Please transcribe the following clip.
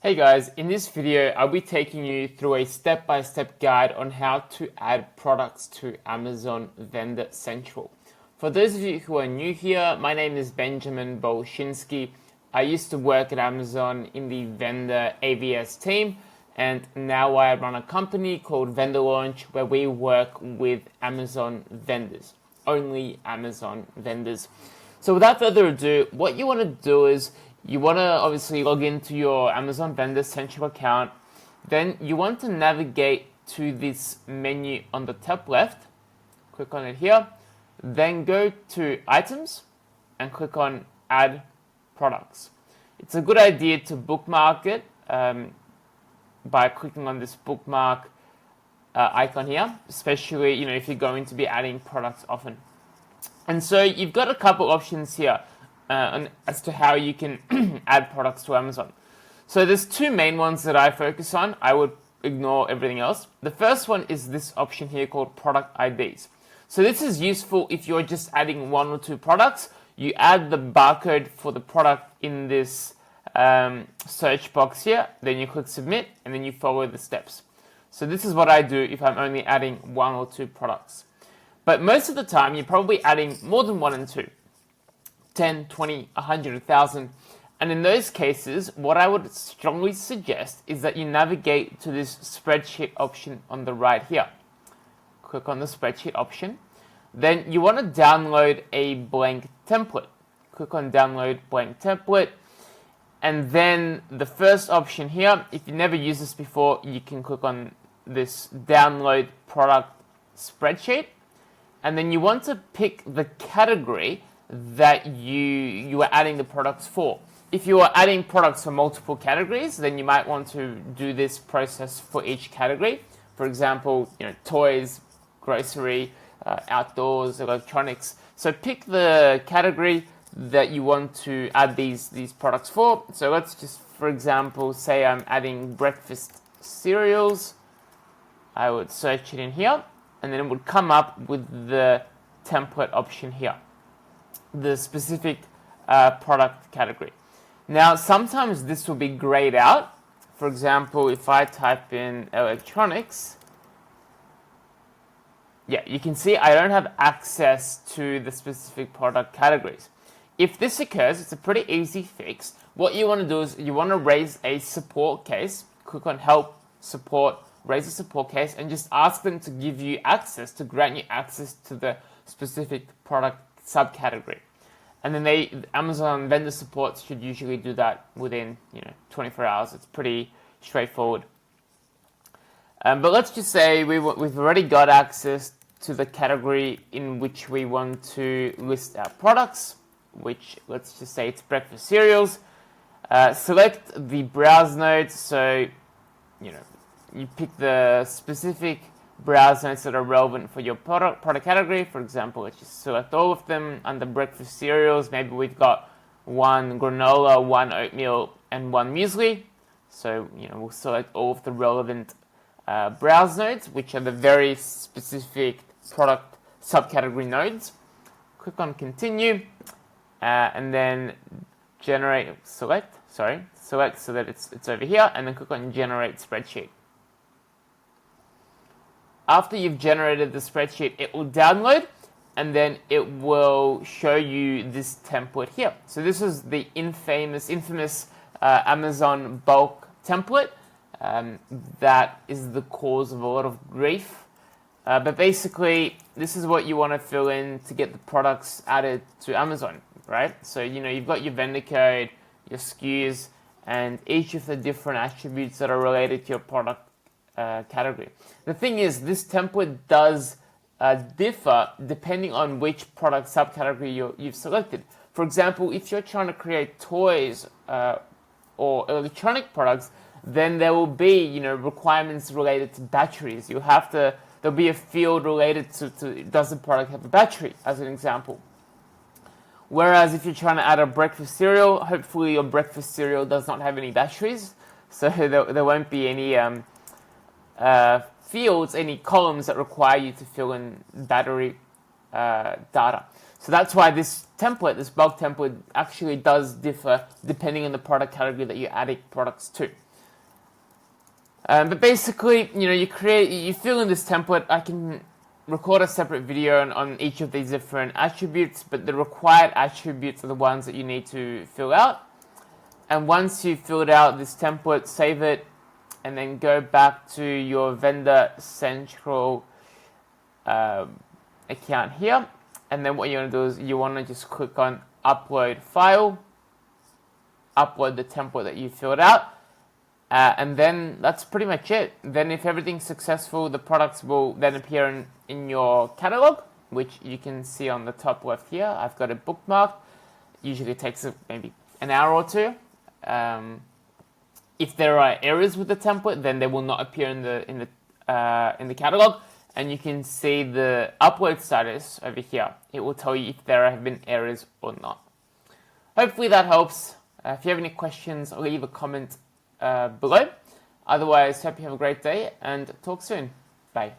Hey guys, in this video I'll be taking you through a step-by-step guide on how to add products to Amazon Vendor Central. For those of you who are new here, my name is Benjamin Bolshinsky. I used to work at Amazon in the vendor AVS team, and now I run a company called Vendor Launch where we work with Amazon vendors, only Amazon vendors. So without further ado, what you want to do is you want to obviously log into your Amazon Vendor Central account. Then you want to navigate to this menu on the top left. Click on it here. Then go to Items and click on Add Products. It's a good idea to bookmark it by clicking on this bookmark icon here, especially if you're going to be adding products often. And so you've got a couple options here as to how you can add products to Amazon. So there's two main ones that I focus on. I would ignore everything else. The first one is this option here called Product IDs. So this is useful if you're just adding one or two products. You add the barcode for the product in this search box here, then you click Submit, and then you follow the steps. So this is what I do if I'm only adding one or two products. But most of the time, you're probably adding more than one and two. 10, 20, 100, 1,000. And in those cases, what I would strongly suggest is that you navigate to this spreadsheet option on the right here. Click on the spreadsheet option. Then you want to download a blank template. Click on download blank template. And then the first option here, if you never used this before, you can click on this download product spreadsheet. And then you want to pick the category that you are adding the products for. If you are adding products for multiple categories, then you might want to do this process for each category. For example, toys, grocery, outdoors, electronics. So pick the category that you want to add these products for. So let's just, for example, say I'm adding breakfast cereals. I would search it in here, and then it would come up with the template option here, the specific product category. Now, sometimes this will be grayed out. For example, if I type in electronics, you can see I don't have access to the specific product categories. If this occurs, it's a pretty easy fix. What you want to do is you want to raise a support case. Click on Help, Support, raise a support case, and just ask them to give you access, to grant you access to the specific product subcategory. And then Amazon vendor support should usually do that within 24 hours. It's pretty straightforward. But let's just say we've already got access to the category in which we want to list our products, which let's just say it's breakfast cereals. Select the browse nodes. So you pick the specific browse nodes that are relevant for your product category. For example, let's just select all of them under breakfast cereals. Maybe we've got one granola, one oatmeal, and one muesli. So we'll select all of the relevant browse nodes, which are the very specific product subcategory nodes. Click on Continue, and then select so that it's over here, and then click on Generate Spreadsheet. After you've generated the spreadsheet, it will download, and then it will show you this template here. So this is the infamous Amazon bulk template that is the cause of a lot of grief. But basically, this is what you want to fill in to get the products added to Amazon, right? So you've got your vendor code, your SKUs, and each of the different attributes that are related to your product category. The thing is, this template does differ depending on which product subcategory you've selected. For example, if you're trying to create toys or electronic products, then there will be requirements related to batteries. There'll be a field related to does the product have a battery, as an example. Whereas if you're trying to add a breakfast cereal, hopefully your breakfast cereal does not have any batteries, so there won't be any fields, any columns that require you to fill in battery data. So that's why this template, this bulk template, actually does differ depending on the product category that you're adding products to. But basically, you fill in this template. I can record a separate video on each of these different attributes, but the required attributes are the ones that you need to fill out. And once you've filled out this template, save it, and then go back to your Vendor Central account here. And then what you want to do is you want to just click on Upload File, upload the template that you filled out, and then that's pretty much it. Then if everything's successful, the products will then appear in your catalog, which you can see on the top left here. I've got it bookmarked. Usually it takes maybe an hour or two. If there are errors with the template, then they will not appear in the catalog, and you can see the upload status over here. It will tell you if there have been errors or not. Hopefully that helps. If you have any questions, leave a comment below. Otherwise, hope you have a great day and talk soon. Bye.